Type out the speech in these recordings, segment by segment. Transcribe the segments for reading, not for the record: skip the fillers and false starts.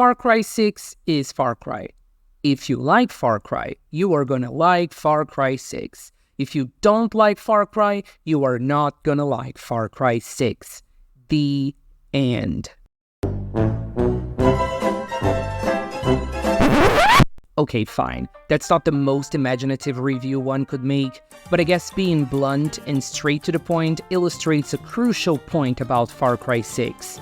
Far Cry 6 is Far Cry. If you like Far Cry, you are gonna like Far Cry 6. If you don't like Far Cry, you are not gonna like Far Cry 6. The end. Okay, fine. That's not the most imaginative review one could make, but I guess being blunt and straight to the point illustrates a crucial point about Far Cry 6.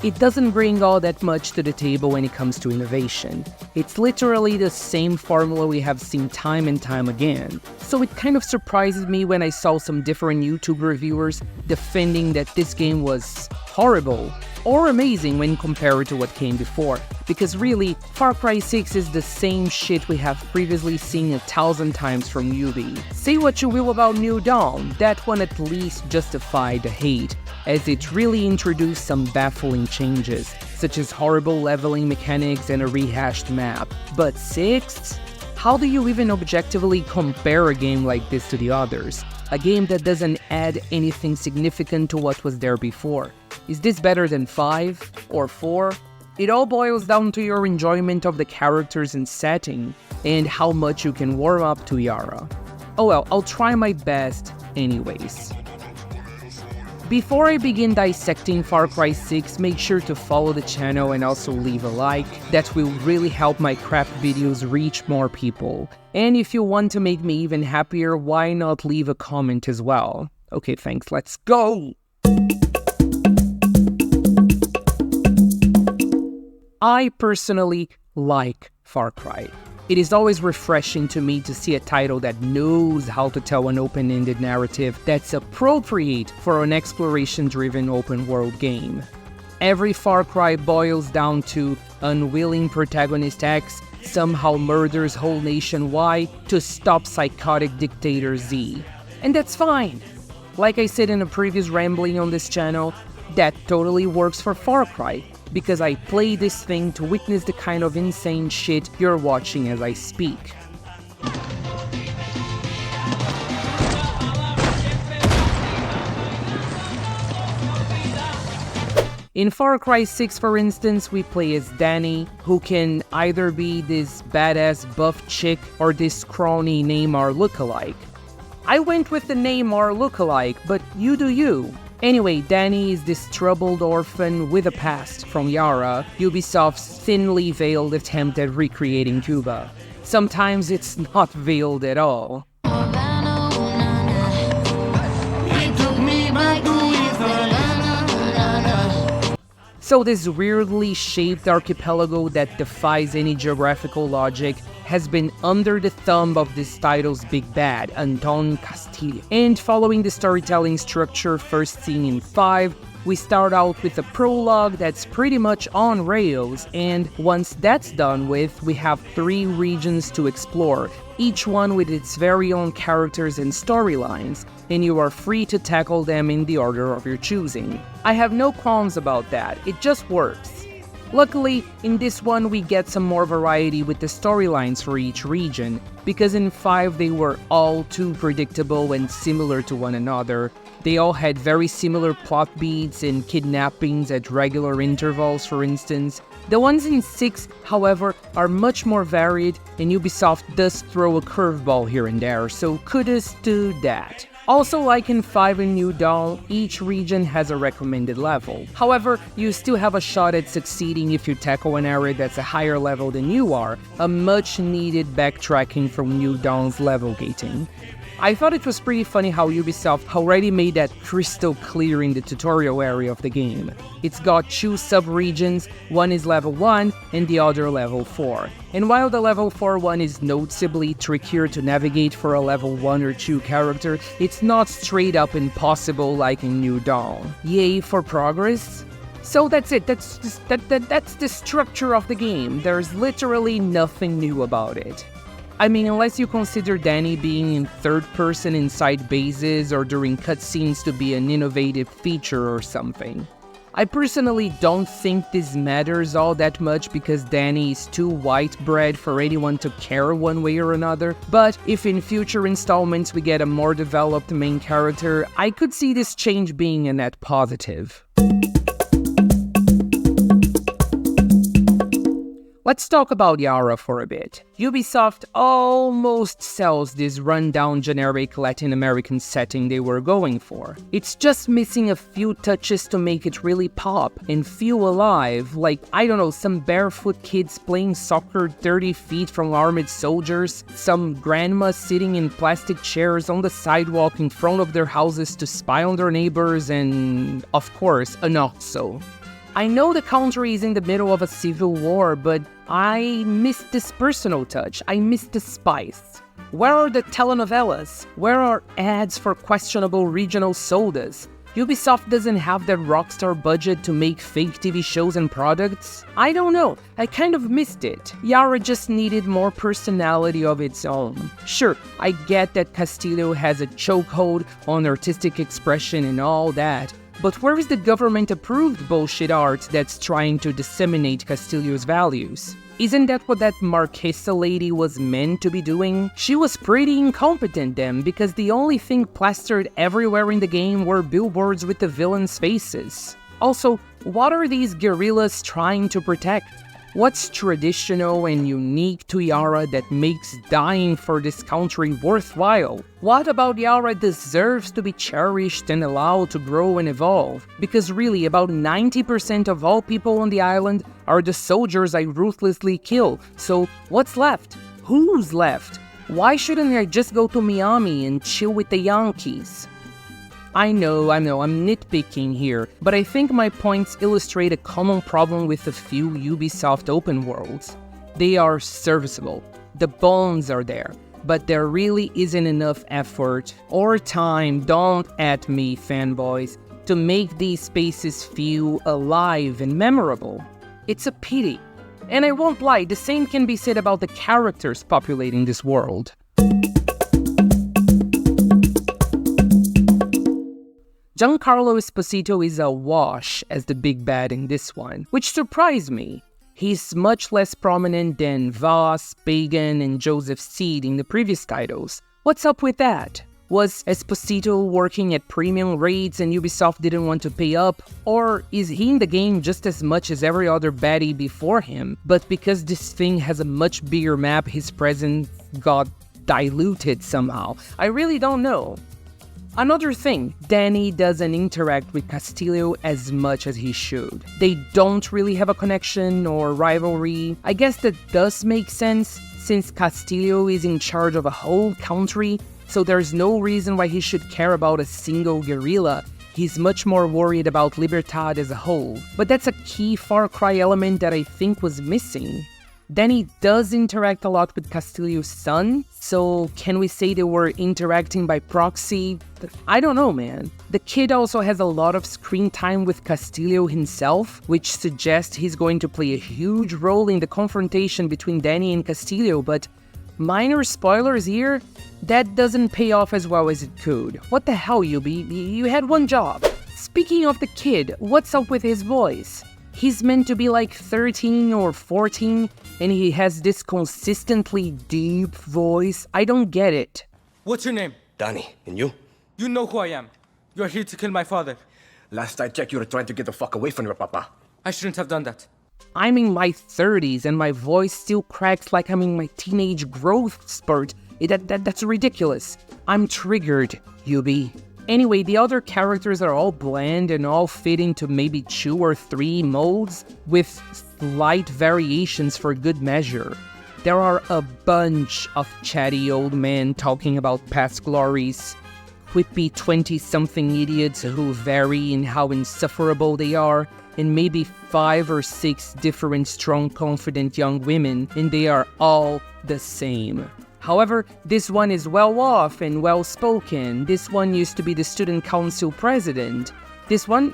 It doesn't bring all that much to the table when it comes to innovation. It's literally the same formula we have seen time and time again. So it kind of surprises me when I saw some different YouTube reviewers defending that this game was horrible or amazing when compared to what came before. Because really, Far Cry 6 is the same shit we have previously seen 1,000 times from Ubi. Say what you will about New Dawn, that one at least justified the hate, as it really introduced some baffling changes, such as horrible leveling mechanics and a rehashed map. But 6? How do you even objectively compare a game like this to the others? A game that doesn't add anything significant to what was there before. Is this better than 5 or 4? It all boils down to your enjoyment of the characters and setting, and how much you can warm up to Yara. Oh well, I'll try my best anyways. Before I begin dissecting Far Cry 6, make sure to follow the channel and also leave a like. That will really help my craft videos reach more people. And if you want to make me even happier, why not leave a comment as well? Okay, thanks, let's go! I personally like Far Cry. It is always refreshing to me to see a title that knows how to tell an open-ended narrative that's appropriate for an exploration-driven open-world game. Every Far Cry boils down to unwilling protagonist X somehow murders whole nation Y to stop psychotic dictator Z. And that's fine. Like I said in a previous rambling on this channel, that totally works for Far Cry, because I play this thing to witness the kind of insane shit you're watching as I speak. In Far Cry 6, for instance, we play as Danny, who can either be this badass buff chick or this scrawny Neymar lookalike. I went with the Neymar lookalike, but you do you. Anyway, Danny is this troubled orphan with a past from Yara, Ubisoft's thinly veiled attempt at recreating Cuba. Sometimes it's not veiled at all. So this weirdly shaped archipelago that defies any geographical logic has been under the thumb of this title's big bad, Anton Castillo. And following the storytelling structure first seen in 5, we start out with a prologue that's pretty much on rails, and once that's done with, we have 3 regions to explore, each one with its very own characters and storylines, and you are free to tackle them in the order of your choosing. I have no qualms about that, it just works. Luckily, in this one we get some more variety with the storylines for each region, because in 5 they were all too predictable and similar to one another. They all had very similar plot beats and kidnappings at regular intervals, for instance. The ones in 6, however, are much more varied, and Ubisoft does throw a curveball here and there, so kudos to that. Also, like in 5 and New Dawn, each region has a recommended level. However, you still have a shot at succeeding if you tackle an area that's a higher level than you are, a much needed backtracking from New Dawn's level gating. I thought it was pretty funny how Ubisoft already made that crystal clear in the tutorial area of the game. It's got 2 sub-regions, one is level 1 and the other level 4. And while the level 4 one is noticeably trickier to navigate for a level 1 or 2 character, it's not straight up impossible like in New Dawn. Yay for progress? So that's it, that's the structure of the game. There's literally nothing new about it. I mean, unless you consider Danny being in third person inside bases or during cutscenes to be an innovative feature or something. I personally don't think this matters all that much because Danny is too white bread for anyone to care one way or another, but if in future installments we get a more developed main character, I could see this change being a net positive. Let's talk about Yara for a bit. Ubisoft almost sells this rundown generic Latin American setting they were going for. It's just missing a few touches to make it really pop and feel alive, like, I don't know, some barefoot kids playing soccer 30 feet from armored soldiers, some grandma sitting in plastic chairs on the sidewalk in front of their houses to spy on their neighbors, and, of course, an OXXO. I know the country is in the middle of a civil war, but I miss this personal touch. I miss the spice. Where are the telenovelas? Where are ads for questionable regional sodas? Ubisoft doesn't have that rockstar budget to make fake TV shows and products? I don't know. I kind of missed it. Yara just needed more personality of its own. Sure, I get that Castillo has a chokehold on artistic expression and all that, but where is the government-approved bullshit art that's trying to disseminate Castillo's values? Isn't that what that Marquesa lady was meant to be doing? She was pretty incompetent then, because the only thing plastered everywhere in the game were billboards with the villains' faces. Also, what are these guerrillas trying to protect? What's traditional and unique to Yara that makes dying for this country worthwhile? What about Yara deserves to be cherished and allowed to grow and evolve? Because really, about 90% of all people on the island are the soldiers I ruthlessly kill. So what's left? Who's left? Why shouldn't I just go to Miami and chill with the Yankees? I know, I'm nitpicking here, but I think my points illustrate a common problem with a few Ubisoft open worlds. They are serviceable, the bones are there, but there really isn't enough effort or time, don't at me fanboys, to make these spaces feel alive and memorable. It's a pity. And I won't lie, the same can be said about the characters populating this world. Giancarlo Esposito is a wash as the big bad in this one, which surprised me. He's much less prominent than Voss, Pagan, and Joseph Seed in the previous titles. What's up with that? Was Esposito working at premium rates and Ubisoft didn't want to pay up? Or is he in the game just as much as every other baddie before him, but because this thing has a much bigger map, his presence got diluted somehow? I really don't know. Another thing, Danny doesn't interact with Castillo as much as he should. They don't really have a connection or rivalry. I guess that does make sense, since Castillo is in charge of a whole country, so there's no reason why he should care about a single guerrilla. He's much more worried about Libertad as a whole. But that's a key Far Cry element that I think was missing. Danny does interact a lot with Castillo's son, so can we say they were interacting by proxy? I don't know, man. The kid also has a lot of screen time with Castillo himself, which suggests he's going to play a huge role in the confrontation between Danny and Castillo, but minor spoilers here, that doesn't pay off as well as it could. What the hell, Ubi? You had one job. Speaking of the kid, what's up with his voice? He's meant to be like 13 or 14, and he has this consistently deep voice. I don't get it. What's your name? Danny, and you? You know who I am. You're here to kill my father. Last I checked, you were trying to get the fuck away from your papa. I shouldn't have done that. I'm in my 30s and my voice still cracks like I'm in my teenage growth spurt. That's ridiculous. I'm triggered, Yubi. Anyway, the other characters are all bland and all fit into maybe 2 or 3 molds, with slight variations for good measure. There are a bunch of chatty old men talking about past glories, quippy 20-something idiots who vary in how insufferable they are, and maybe 5 or 6 different strong, confident young women, and they are all the same. However, this one is well-off and well-spoken. This one used to be the student council president. This one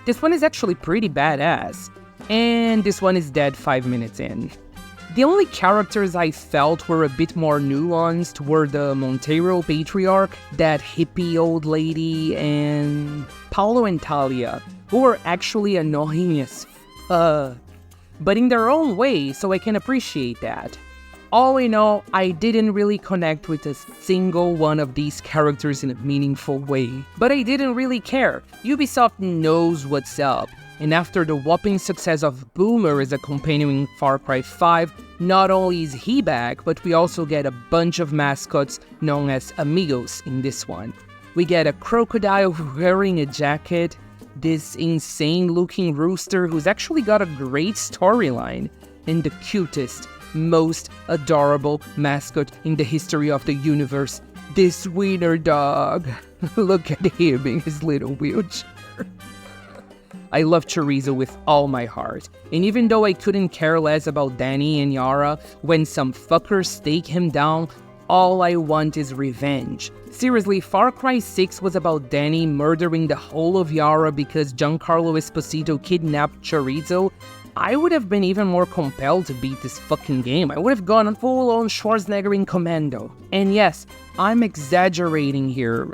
is actually pretty badass. And this one is dead 5 minutes in. The only characters I felt were a bit more nuanced were the Montero patriarch, that hippie old lady, and Paulo and Talia, who were actually annoying as but in their own way, so I can appreciate that. All in all, I didn't really connect with a single one of these characters in a meaningful way. But I didn't really care. Ubisoft knows what's up. And after the whopping success of Boomer as a companion in Far Cry 5, not only is he back, but we also get a bunch of mascots known as amigos in this one. We get a crocodile wearing a jacket, this insane-looking rooster who's actually got a great storyline, and the cutest, most adorable mascot in the history of the universe, this wiener dog. Look at him in his little wheelchair. I love Chorizo with all my heart, and even though I couldn't care less about Danny and Yara, when some fuckers stake him down, all I want is revenge. Seriously, Far Cry 6 was about Danny murdering the whole of Yara because Giancarlo Esposito kidnapped Chorizo. I would have been even more compelled to beat this fucking game. I would have gone full-on Schwarzenegger in Commando. And yes, I'm exaggerating here,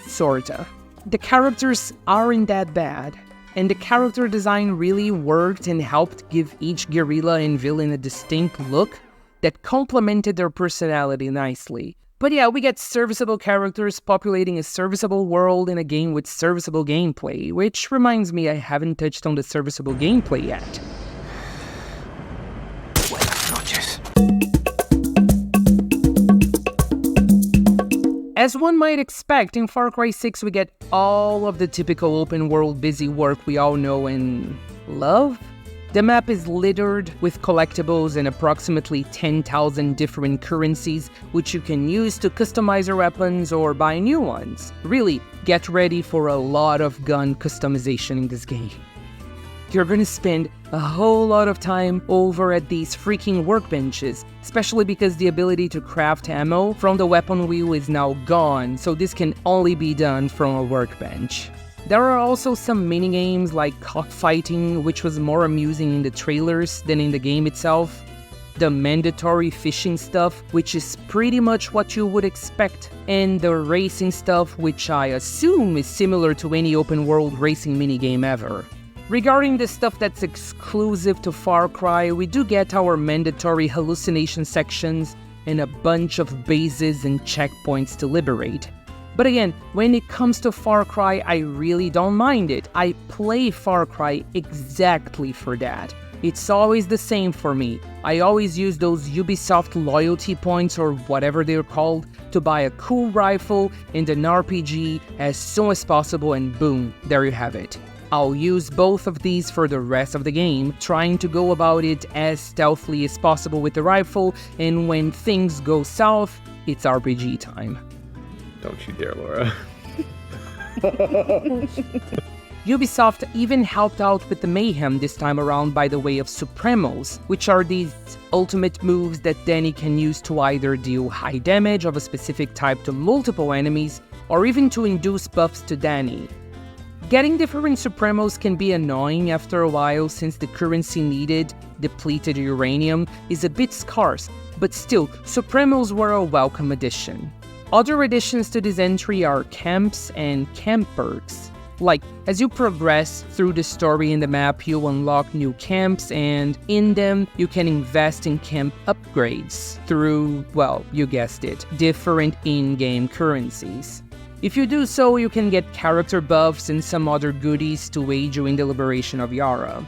sorta. The characters aren't that bad, and the character design really worked and helped give each guerrilla and villain a distinct look that complemented their personality nicely. But yeah, we get serviceable characters populating a serviceable world in a game with serviceable gameplay, which reminds me I haven't touched on the serviceable gameplay yet. As one might expect, in Far Cry 6 we get all of the typical open world busy work we all know and love. The map is littered with collectibles and approximately 10,000 different currencies, which you can use to customize your weapons or buy new ones. Really, get ready for a lot of gun customization in this game. You're gonna spend a whole lot of time over at these freaking workbenches, especially because the ability to craft ammo from the weapon wheel is now gone, so this can only be done from a workbench. There are also some minigames like cockfighting, which was more amusing in the trailers than in the game itself. The mandatory fishing stuff, which is pretty much what you would expect. And the racing stuff, which I assume is similar to any open world racing minigame ever. Regarding the stuff that's exclusive to Far Cry, we do get our mandatory hallucination sections and a bunch of bases and checkpoints to liberate. But again, when it comes to Far Cry, I really don't mind it. I play Far Cry exactly for that. It's always the same for me. I always use those Ubisoft loyalty points or whatever they're called to buy a cool rifle and an RPG as soon as possible, and boom, there you have it. I'll use both of these for the rest of the game, trying to go about it as stealthily as possible with the rifle, and when things go south, it's RPG time. Don't you dare, Laura. Ubisoft even helped out with the mayhem this time around by the way of Supremos, which are these ultimate moves that Danny can use to either deal high damage of a specific type to multiple enemies, or even to induce buffs to Danny. Getting different Supremos can be annoying after a while since the currency needed, depleted uranium, is a bit scarce, but still, Supremos were a welcome addition. Other additions to this entry are camps and camp perks. Like, as you progress through the story in the map, you'll unlock new camps, and in them, you can invest in camp upgrades through, well, you guessed it, different in-game currencies. If you do so, you can get character buffs and some other goodies to aid you in the liberation of Yara.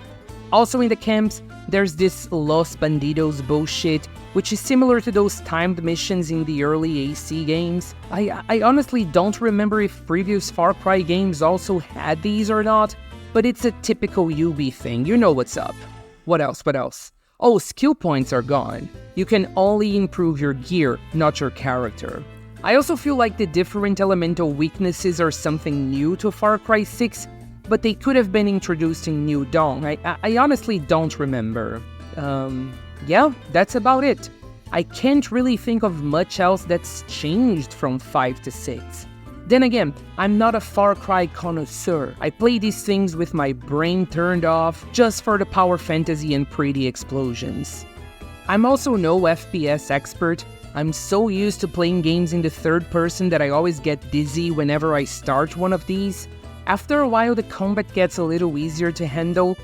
Also in the camps, there's this Los Bandidos bullshit, which is similar to those timed missions in the early AC games. I honestly don't remember if previous Far Cry games also had these or not, but it's a typical Ubi thing, you know what's up. What else? Oh, skill points are gone. You can only improve your gear, not your character. I also feel like the different elemental weaknesses are something new to Far Cry 6, but they could have been introduced in New Dawn. I honestly don't remember. Yeah, that's about it. I can't really think of much else that's changed from 5 to 6. Then again, I'm not a Far Cry connoisseur. I play these things with my brain turned off, just for the power fantasy and pretty explosions. I'm also no FPS expert. I'm so used to playing games in the third person that I always get dizzy whenever I start one of these. After a while, the combat gets a little easier to handle.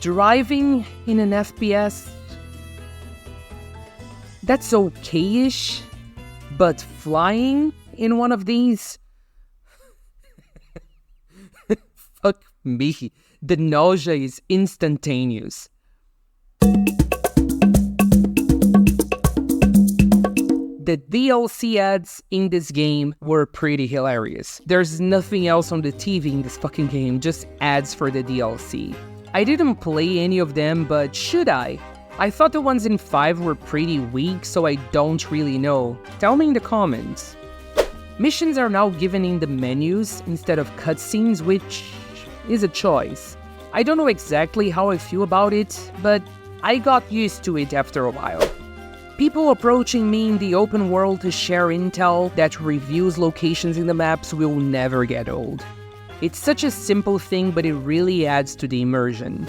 Driving in an FPS, that's okay-ish, but flying in one of these? Fuck me. The nausea is instantaneous. The DLC ads in this game were pretty hilarious. There's nothing else on the TV in this fucking game, just ads for the DLC. I didn't play any of them, but should I? I thought the ones in 5 were pretty weak, so I don't really know. Tell me in the comments. Missions are now given in the menus instead of cutscenes, which is a choice. I don't know exactly how I feel about it, but I got used to it after a while. People approaching me in the open world to share intel that reveals locations in the maps will never get old. It's such a simple thing, but it really adds to the immersion.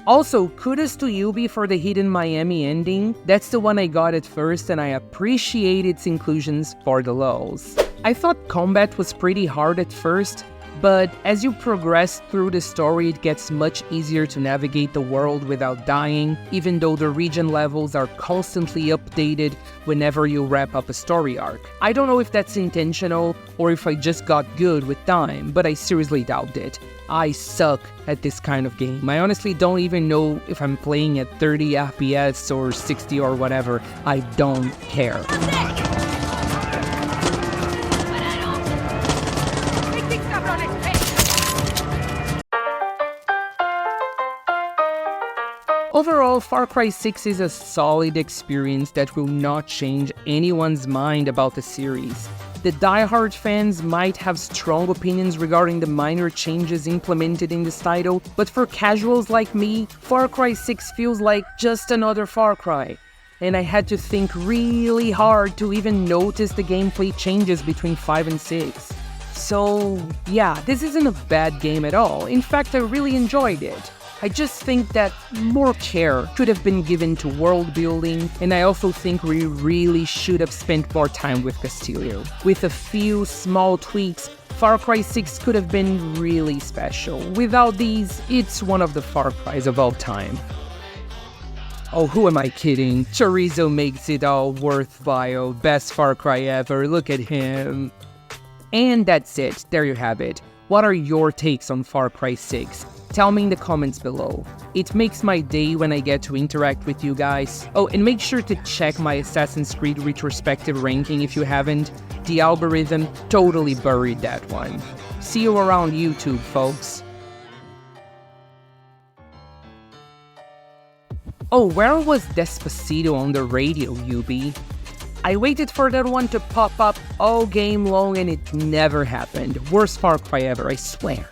Also, kudos to Ubi for the Hidden Miami ending. That's the one I got at first, and I appreciate its inclusions for the lulz. I thought combat was pretty hard at first, but as you progress through the story, it gets much easier to navigate the world without dying, even though the region levels are constantly updated whenever you wrap up a story arc. I don't know if that's intentional or if I just got good with time, but I seriously doubt it. I suck at this kind of game. I honestly don't even know if I'm playing at 30 FPS or 60 or whatever. I don't care. Overall, Far Cry 6 is a solid experience that will not change anyone's mind about the series. The die-hard fans might have strong opinions regarding the minor changes implemented in this title, but for casuals like me, Far Cry 6 feels like just another Far Cry. And I had to think really hard to even notice the gameplay changes between 5 and 6. So yeah, this isn't a bad game at all. In fact, I really enjoyed it. I just think that more care should have been given to world building, and I also think we really should have spent more time with Castillo. With a few small tweaks, Far Cry 6 could have been really special. Without these, it's one of the Far Cries of all time. Oh, who am I kidding? Chorizo makes it all worthwhile. Best Far Cry ever, look at him. And that's it, there you have it. What are your takes on Far Cry 6? Tell me in the comments below. It makes my day when I get to interact with you guys. Oh, and make sure to check my Assassin's Creed retrospective ranking if you haven't. The algorithm totally buried that one. See you around YouTube, folks. Oh, where was Despacito on the radio, Ubi? I waited for that one to pop up all game long and it never happened. Worst Far Cry ever, I swear.